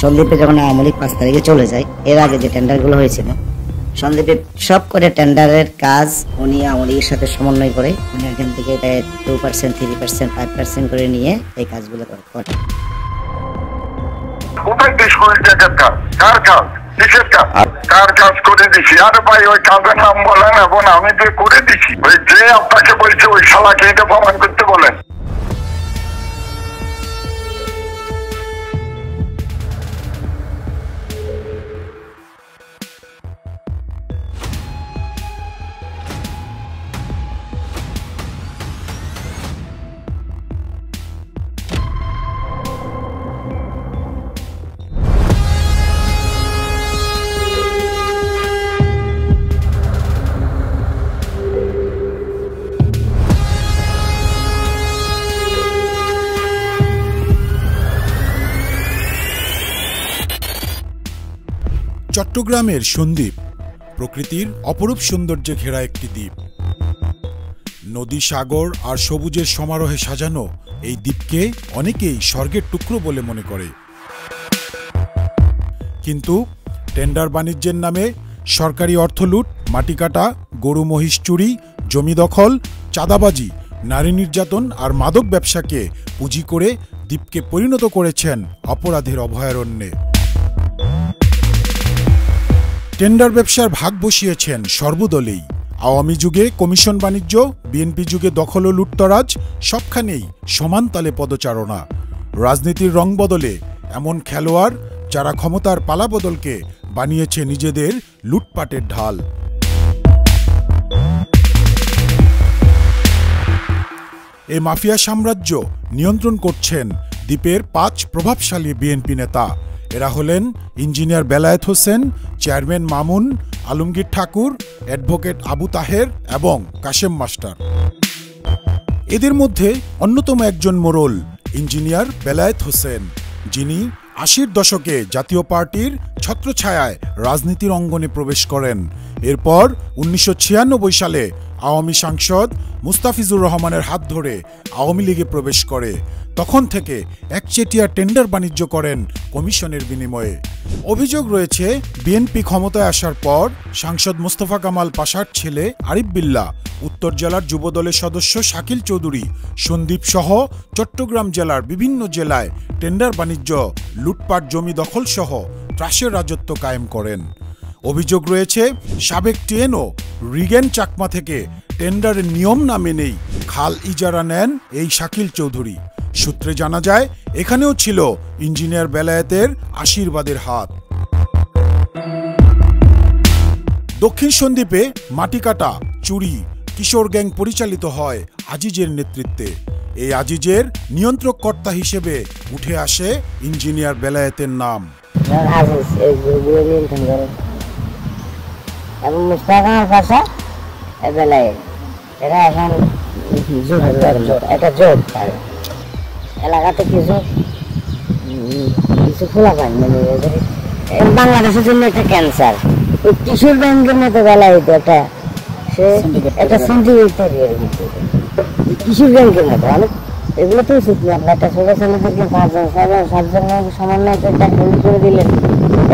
সন্দীপে যখন আওয়ামী লীগ 5 তারিখে চলে যায়, এর আগে যে টেন্ডারগুলো হয়েছিল সন্দীপে সব করে টেন্ডারের কাজ উনি আওয়ামী লীগের সাথে সমন্বয় করে উনি এখান থেকে 2%, 3%, 5% করে নিয়ে এই কাজগুলো করে। কোথায় 20 কোটি টাকার কাজ? কার কাজ? কিসের কাজ? কার কাজ করে দিছি? আরে ভাই ওই কাজের নাম বলেন এবং আমি যে করে দিছি, ওই যে আপনাকে বলছে ওই শালাকে এটা প্রমাণ করতে বলেন। চট্টগ্রামের সন্দ্বীপ প্রকৃতির অপরূপ সৌন্দর্যে ঘেরা একটি দ্বীপ। নদী, সাগর আর সবুজের সমারোহে সাজানো এই দ্বীপকে অনেকেই স্বর্গের টুকরো বলে মনে করে। কিন্তু টেন্ডার বাণিজ্যের নামে সরকারি অর্থ লুট, মাটি কাটা, গরু মহিষ চুরি, জমি দখল, চাঁদাবাজি, নারী নির্যাতন আর মাদক ব্যবসাকে পুঁজি করে দ্বীপকে পরিণত করেছেন অপরাধের অভয়ারণ্যে। টেন্ডার ব্যবসার ভাগ বসিয়েছেন সর্বদলেই। আওয়ামী যুগে কমিশন বাণিজ্য, বিএনপি যুগে দখল ও লুটতরাজ, সবখানেই সমান তালে পদচারণা। রাজনীতির রং বদলে এমন খেলোয়াড় যারা ক্ষমতার পালাবদলকে বানিয়েছে নিজেদের লুটপাটের ঢাল। এ মাফিয়া সাম্রাজ্য নিয়ন্ত্রণ করছেন দ্বীপের 5 প্রভাবশালী বিএনপি নেতা। এরা হলেন ইঞ্জিনিয়ার বেলায়েত হোসেন, চেয়ারম্যান মামুন, আলমগীর ঠাকুর, অ্যাডভোকেট আবু তাহের এবং কাশেম মাস্টার। এদের মধ্যে অন্যতম একজন মোড়ল ইঞ্জিনিয়ার বেলায়েত হোসেন, যিনি 80-র দশকে জাতীয় পার্টির ছত্রছায়ায় রাজনীতির অঙ্গনে প্রবেশ করেন। এরপর 1996 সালে আওয়ামী সাংসদ মুস্তাফিজুর রহমানের হাত ধরে আওয়ামী লীগে প্রবেশ করে। তখন থেকে একচেটিয়া টেন্ডার বাণিজ্য করেন কমিশনের বিনিময়ে। অভিযোগ রয়েছে, বিএনপি ক্ষমতায় আসার পর সাংসদ মোস্তফা কামাল পাশার ছেলে আরিফ বিল্লাহ, উত্তর জেলার যুবদলের সদস্য শাকিল চৌধুরী সন্দ্বীপ সহ চট্টগ্রাম জেলার বিভিন্ন জেলায় টেন্ডার বাণিজ্য, লুটপাট, জমি দখল সহ ত্রাসের রাজত্ব কায়েম করেন। অভিযোগ রয়েছে, সাবেক টিএনও রিগেন চাকমা থেকে টেন্ডারের নিয়ম না মেনেই খাল ইজারা নেন এই শাকিল চৌধুরী। সূত্রে জানা যায়, এখানেও ছিল ইঞ্জিনিয়ার বেলায়েতের আশীর্বাদের হাত। দক্ষিণ সন্দ্বীপে মাটি কাটা, চুরি, কিশোর গ্যাং পরিচালিত হয় আজিজের নেতৃত্বে। এই আজিজের নিয়ন্ত্রক কর্তা হিসেবে উঠে আসে ইঞ্জিনিয়ার বেলায়েতের নাম। এলাকাতে কিছু খোলা পায়, মানে বাংলাদেশের জন্য একটা ক্যান্সার। ওই কিশোর ব্যাংকের মতো বেলা হইতো একটা, সে একটা কিশোর ব্যাংকের মতো। এগুলো তো উচিত না। আপনার একটা ছোট ছেলে থেকে 5-7 জন সমন্বয় করে দিলেন,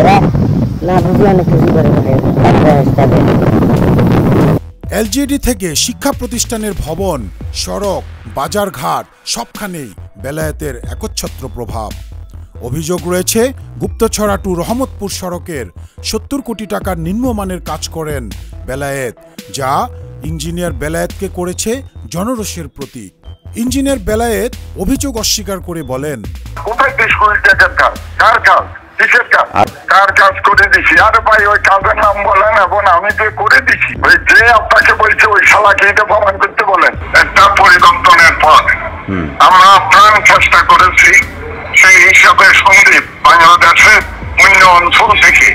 এরা না বুঝলে অনেক কিছু করে। এলজিডি থেকে শিক্ষা প্রতিষ্ঠানের ভবন, সড়ক, বাজারঘাট সবখানেই বেলায়েতের একচ্ছত্র প্রভাব। অভিযোগ রয়েছে, গুপ্তছড়া টু রহমতপুর সড়কের 70 কোটি টাকার নিম্নমানের কাজ করেন বেলায়েত, যা ইঞ্জিনিয়ার বেলায়েতকে করেছে জনরোষের প্রতীক। ইঞ্জিনিয়ার বেলায়েত অভিযোগ অস্বীকার করে বলেন, কোথায় 20 কোটি টাকার কাজ? কার কাজ? কিসের কাজ? কার কাজ করে দিছি? আরে ভাই ওই কাজের নাম বলেন এবং আমি যে করে দিছি, ওই যে আপনাকে বলছে ওই শালাকে এটা প্রমাণ করতে বলেন। একটা পরিবর্তনের পর আমরা প্রাণ চেষ্টা করেছি, সেই হিসাবে সন্দ্বীপ বাংলাদেশের অন্য অঞ্চল থেকে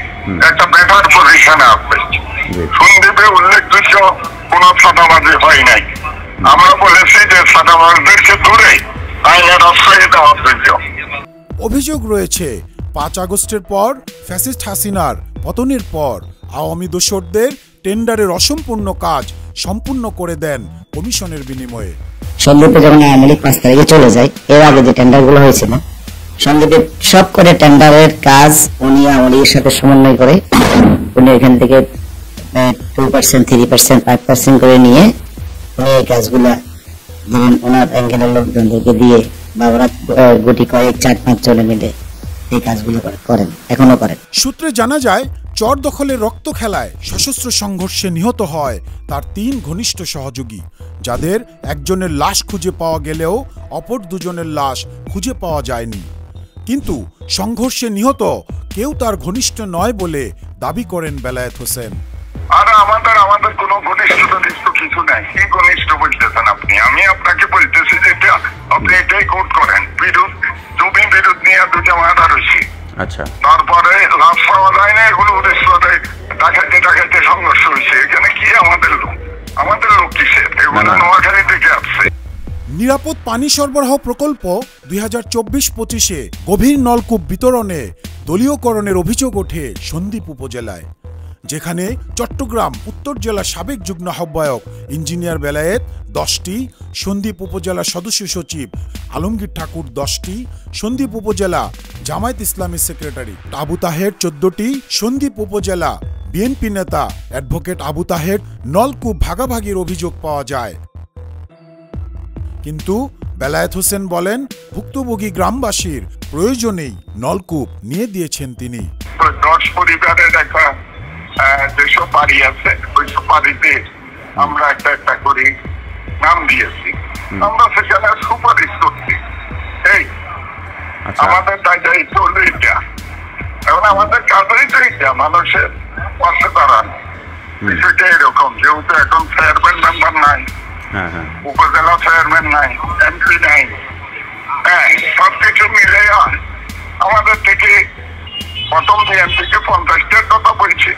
একটা বেটার পজিশনে আসবে। সন্দ্বীপে উল্লেখযোগ্য কোন ছাদাবাজি হয় নাই। আমরা বলেছি যে ছাদাবাজদেরকে দূরে আইনের আশ্রয় দেওয়া প্রয়োজন। অভিযোগ রয়েছে, 5 আগস্টের পর ফ্যাসিস্ট হাসিনার পতনের পর আওয়ামী দোসরদের টেন্ডারের অসম্পূর্ণ কাজ সম্পূর্ণ করে দেন কমিশনের বিনিময়ে। সন্দ্বীপে যখন আওয়ামী লীগ 5 তারিখে চলে যায়, এর আগে যে টেন্ডারগুলো হয়েছিল সন্দীপের সব করে টেন্ডারের কাজ উনি আমাদের সাথে সমন্বয় করে উনি এখান থেকে 2%, 3%, 5% করে নিয়ে উনি এই কাজগুলা ধরেন ওনার অ্যাঙ্গেলের লোকজনদেরকে দিয়ে বা ওরা গুটি কয়েক 4-5 জনে মিলে এই কাজগুলো করেন, এখনো করেন। সূত্রে জানা যায় চর দখলের রক্ত খেলায় সশস্ত্র সংঘর্ষে নিহত হয় তার 3 ঘনিষ্ঠ সহযোগী, যাদের একজনের লাশ খুঁজে পাওয়া গেলেও অপর 2 জনের লাশ খুঁজে পাওয়া যায়নি। কিন্তু সংঘর্ষে নিহত কেউ তার ঘনিষ্ঠ নয় বলে দাবি করেন বেলায়েত হোসেন। আর আমাদের কোনো ঘনিষ্ঠ কিছু নাই। কি ঘনিষ্ঠ বলতেছেন আপনি? আমি আপনাকে বলতেছি যে আপনি এটাই কোট করেন, জমি বিরোধ নিয়ে 2 জামায়াত রয়েছে। আচ্ছা, তারপরে লাশ পাওয়া যায় না, এগুলো উদ্দেশ্যে ডাকাইতে সংঘর্ষ হয়েছে। এখানে কি আমাদের লোক কিসের? এগুলো নোয়াখালী থেকে আসছে। নিরাপদ পানি সরবরাহ প্রকল্প 2024-25-এ গভীর নলকূপ বিতরণে দলীয়করণের অভিযোগ ওঠে সন্দ্বীপ উপজেলায়, যেখানে চট্টগ্রাম উত্তর জেলা সাবেক যুগ্ম আহ্বায়ক ইঞ্জিনিয়ার বেলায়েত 10টি, সন্দ্বীপ উপজেলা সদস্য সচিব আলমগীর ঠাকুর 10টি, সন্দ্বীপ উপজেলা জামায়াত ইসলামী সেক্রেটারি আবু তাহের 14টি, সন্দ্বীপ উপজেলা বিএনপি নেতা অ্যাডভোকেট আবু তাহের নলকূপ ভাগাভাগির অভিযোগ পাওয়া যায়। কিন্তু বেলায়েত হোসেন বলেন ভুক্তভোগী গ্রামবাসীর প্রয়োজনেই নলকূপ নিয়ে দিয়েছেন তিনি। 10 পরিবারের একটা যেসব বাড়ি আছে ওইসব বাড়িতে আমরা একটা করে নাম দিয়েছি, আমরা সেখানে সুপারিশ করছি। এই আমাদের দায়িত্ব হলো এটা, এখন আমাদের কাজই তো এটা, মানুষের পাশে দাঁড়ান। বিষয়টা এরকম, যেহেতু এখন চেয়ারম্যান মেম্বার নাই, উপজেলা চেয়ারম্যান নাই, এমপি নাই, হ্যাঁ, সবকিছু মিলে আমাদের থেকে প্রথম বিএনপিকে 50টার কথা বলছি,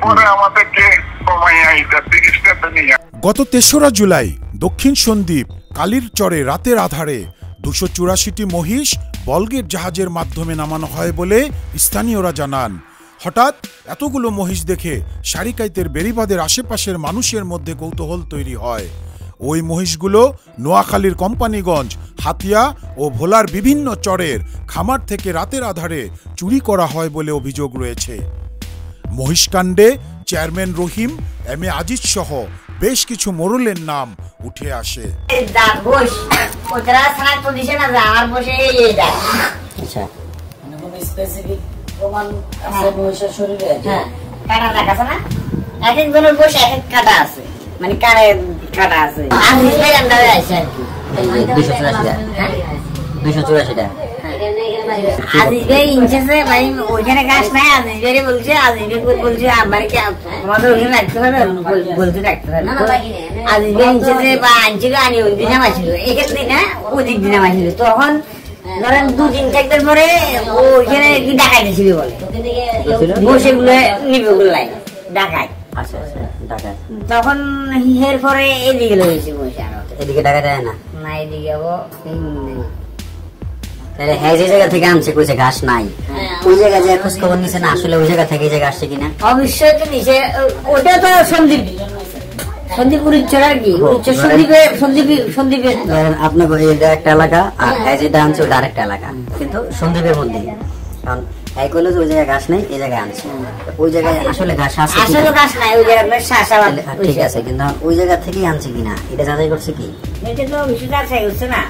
পরে আমাদেরকে কমাইয়া 30টাতে নিয়ে। গত 3রা জুলাই দক্ষিণ সন্দ্বীপ কালীর চরে রাতের আধারে 284টি মহিষ বলগেট জাহাজের মাধ্যমে নামানো হয় বলে স্থানীয়রা জানান। হঠাৎ এতগুলো মহিষ দেখে সারিকাইতের বেড়িবাঁধের আশেপাশের মানুষের মধ্যে কৌতূহল তৈরি হয়। ওই মহিষগুলো নোয়াখালীর কোম্পানিগঞ্জ, হাতিয়া ও ভোলার বিভিন্ন চরের খামার থেকে রাতের আধারে চুরি করা হয় বলে অভিযোগ রয়েছে। মহিষকাণ্ডে chairman Rahim, M A Aziz সহ বেশ কিছু মোড়লের নাম উঠে আসে। মানে কারে কাটা আছে 284 টাকা। আজিজে ইনচেছে ভাই ওইখানে গাছ নাই, আজিজে বলছে, আজিজে বলছে আমার কি আমাদের ওখানে রাখতে হবে, বলতে রাখতে হবে। আজিজে ইনচেছে বা আনছিল আনি ওই দিনে মাছিল, এখান দিন না ওদিক দিনে মাছিল। তখন ধরেন 2-3 চাকদের পরে ওইখানে কি ডাকাই দিছিল বলে, বসে গুলো নিবে গুলাই ডাকাই। আচ্ছা আচ্ছা, ডাকাই। তখন এর পরে এদিকে লইছে বসে, আর এদিকে ডাকা যায় না, না এদিকে যাবো। তাহলে হ্যাঁ যে জায়গা থেকে আনছে কইছে ঘাস নাই, ওই জায়গা যে খোঁজ খবর নিছে না আসলে ওই জায়গা থেকে এই জায়গা আসছে কিনা? অবশ্যই তো নিছে, ওটা তো সন্দীপুরের চড়া কি সন্দীপে আপনাকে এটা একটা এলাকা, আর হ্যাঁ যেটা আনছে ওটা আরেকটা এলাকা, কিন্তু সন্দীপের মধ্যে। কারণ হ্যাঁ কইলো যে ওই জায়গায় ঘাস নেই, এই জায়গায় আনছে, ওই জায়গায় আসলে ঘাস আছে, আসলে ঘাস নাই ওই জায়গায়, ঠিক আছে, কিন্তু ওই জায়গা থেকেই আনছে কিনা এটা যাচাই করছে কি? এটা তো বিষয়টা যাচাই করছে না।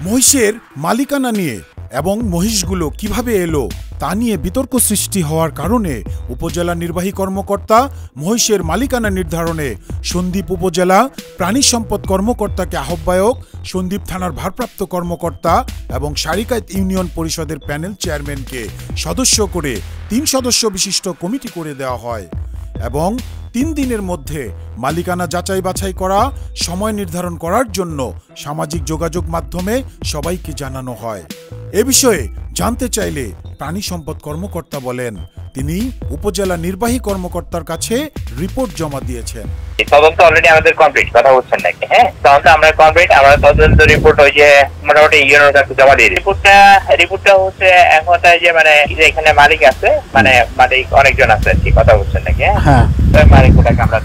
মহিষের মালিকানা নিয়ে এবং মহিষগুলো কিভাবে এলো তা নিয়ে বিতর্ক সৃষ্টি হওয়ার কারণে উপজেলা নির্বাহী কর্মকর্তা মহিষের মালিকানা নির্ধারণে সন্দ্বীপ উপজেলা প্রাণী সম্পদ কর্মকর্তাকে আহ্বায়ক, সন্দ্বীপ থানার ভারপ্রাপ্ত কর্মকর্তা এবং সারিকাইত ইউনিয়ন পরিষদের প্যানেল চেয়ারম্যানকে সদস্য করে 3 সদস্য বিশিষ্ট কমিটি করে দেওয়া হয় এবং 3 দিনের মধ্যে মালিকানা যাচাই বাছাই করা, সময় নির্ধারণ করার জন্য সামাজিক যোগাযোগ মাধ্যমে সবাইকে জানানো হয়। এ বিষয়ে জানতে চাইলে প্রাণী সম্পদ কর্মকর্তা বলেন তিনি উপজেলা নির্বাহী কর্মকর্তার কাছে রিপোর্ট জমা দিয়েছেন। তদন্ত অলরেডি আমাদের কমপ্লিট, কথা বলছেন নাকি? হ্যাঁ, তদন্ত আমরা কমপ্লিট, আমরা তদন্ত রিপোর্ট ওই যে মোটামুটি ইউনিয়নের কাছে জমা দিয়ে দিই। রিপোর্টটা হচ্ছে এখন যে মানে এখানে মালিক আছে, মানে মালিক অনেকজন আছে আর কি, কথা বলছেন নাকি? হ্যাঁ, মালিক গুলাকে আমরা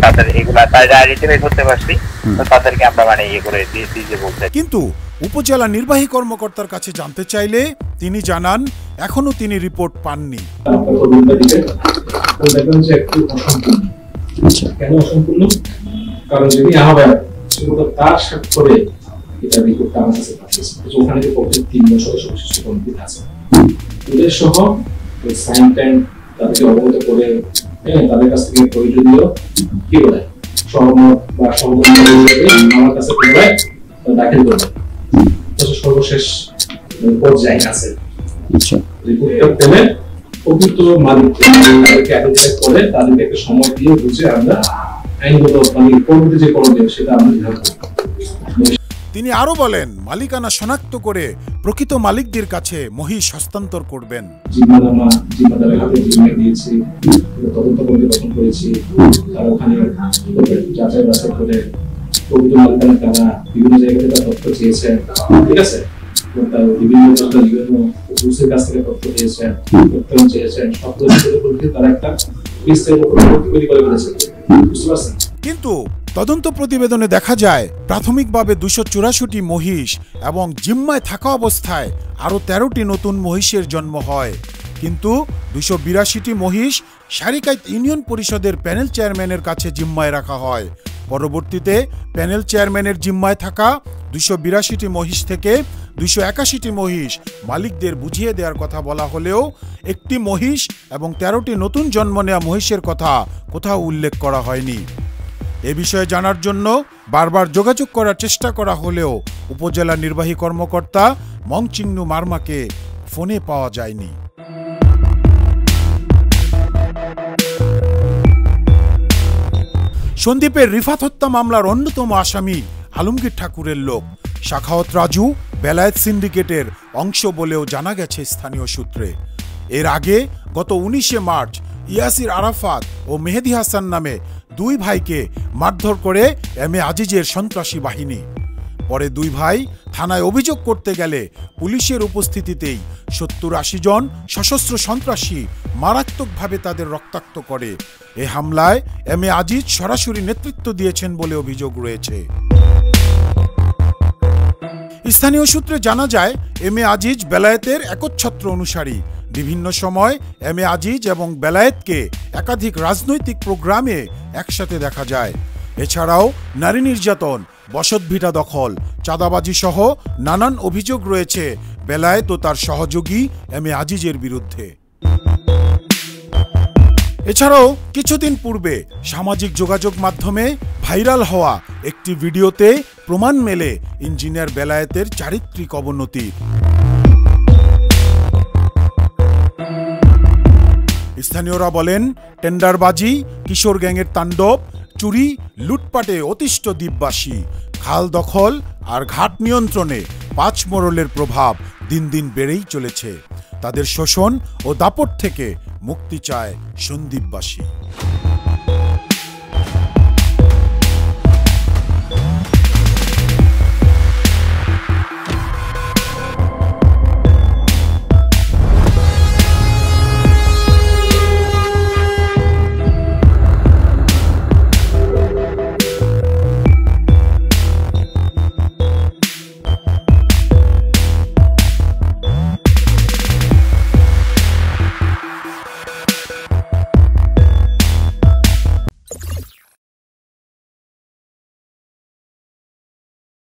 তাদের এগুলা তারা রিসিভ করতে পারছি, তো তাদেরকে আমরা মানে ইয়ে করে দিয়ে বলতে। কিন্তু উপজেলা নির্বাহী কর্মকর্তার কাছে জানতে চাইলে তিনি জানান এখনো তিনি রিপোর্ট পাননি। কেন অসম্পূর্ণ? কারণ যদি তার স্বাক্ষরে এটা রিপোর্টটা আমার কাছে পাঠিয়েছে, ওখানে যে প্রত্যেক 3 জন সদস্য বিশিষ্ট কমিটি আছে, ওদের সহ ওই সাইন টাইম তাদেরকে অবগত করে তাদের কাছ থেকে প্রয়োজনীয় কি বলে সহমত বা সহমত আমার কাছে পুনরায় দাখিল করবে। সর্বশেষ পর্যায়ে আছে রিপোর্টটা পেলে প্রকৃত মালিক তাদেরকে আইডেন্টিফাই করে তাদেরকে একটা সময় দিয়ে বুঝে আমরা আইনগত মানে পরবর্তী যে করণীয় সেটা আমরা নির্ধারণ করব। তিনি আরো বলেন মালিকানা শনাক্ত করে প্রকৃত মালিকদের কাছে মহিষ হস্তান্তর করবেন। জিম্মাদামা জিম্মাদারের হাতে জিম্মা দিয়েছি, তদন্ত কমিটি গঠন করেছি, আর ওখানে যাচাই বাছাই করে প্রকৃত মালিকানা তারা বিভিন্ন জায়গাতে তারা তথ্য চেয়েছেন, ঠিক আছে, বিভিন্ন পুলিশের কাছ থেকে তথ্য চেয়েছেন, তথ্য চেয়েছেন, সব কিছু তারা একটা তৈরি করে ফেলেছে, বুঝতে পারছেন। কিন্তু তদন্ত প্রতিবেদনে দেখা যায় প্রাথমিকভাবে 284টি মহিষ এবং জিম্মায় থাকা অবস্থায় আরো 13টি নতুন মহিষের জন্ম হয়। কিন্তু 282টি মহিষ সারিকাইত ইউনিয়ন পরিষদের প্যানেল চেয়ারম্যানের কাছে জিম্মায় রাখা হয়। পরবর্তীতে প্যানেল চেয়ারম্যানের জিম্মায় থাকা 282টি মহিষ থেকে 281টি মহিষ মালিকদের বুঝিয়ে দেওয়ার কথা বলা হলেও একটি মহিষ এবং 13টি নতুন জন্ম নেওয়া মহিষের কথা কোথাও উল্লেখ করা হয়নি। এ বিষয়ে জানার জন্য বারবার যোগাযোগ করার চেষ্টা করা হলেও উপজেলা নির্বাহী কর্মকর্তা মংচিংনু মারমাকে ফোনে পাওয়া যায়নি। সন্দ্বীপের রিফাত হত্যা মামলার অন্যতম আসামি আলমগীর ঠাকুরের লোক শাখাওয়াত রাজু বেলায়েত সিন্ডিকেটের অংশ বলেও জানা গেছে স্থানীয় সূত্রে। এর আগে গত 19শে মার্চ ইয়াসির আরাফাত ও মেহেদি হাসান নামে 2 ভাইকে মারধর করে এম এ আজিজের সন্ত্রাসী বাহিনী। পরে 2 ভাই থানায় অভিযোগ করতে গেলে পুলিশের উপস্থিতিতেই 70-80 জন সশস্ত্র সন্ত্রাসী মারাত্মকভাবে তাদের রক্তাক্ত করে। এ হামলায় এম এ আজিজ সরাসরি নেতৃত্ব দিয়েছেন বলে অভিযোগ রয়েছে। স্থানীয় সূত্রে জানা যায় এম এ আজিজ বেলায়েতের একচ্ছত্র অনুসারী। বিভিন্ন সময় এম এ আজিজ এবং বেলায়েতকে একাধিক রাজনৈতিক প্রোগ্রামে একসাথে দেখা যায়। এছাড়াও নারী নির্যাতন, বসতভিটা দখল, চাঁদাবাজি সহ নানান অভিযোগ রয়েছে বেলায়েত ও তার সহযোগী এম এ আজিজের বিরুদ্ধে। এছাড়াও কিছুদিন পূর্বে সামাজিক যোগাযোগ মাধ্যমে ভাইরাল হওয়া একটি ভিডিওতে প্রমাণ মেলে ইঞ্জিনিয়ার বেলায়েতের চারিত্রিক অবনতি। স্থানীয়রা বলেন টেন্ডারবাজি, কিশোর গ্যাংয়ের তাণ্ডব, চুরি, লুটপাটে অতিষ্ঠ দ্বীপবাসী, খাল দখল আর ঘাট নিয়ন্ত্রণে 5 মোড়লের প্রভাব দিন দিন বেড়েই চলেছে। তাদের শোষণ ও দাপট থেকে মুক্তি চায় সন্দ্বীপবাসী।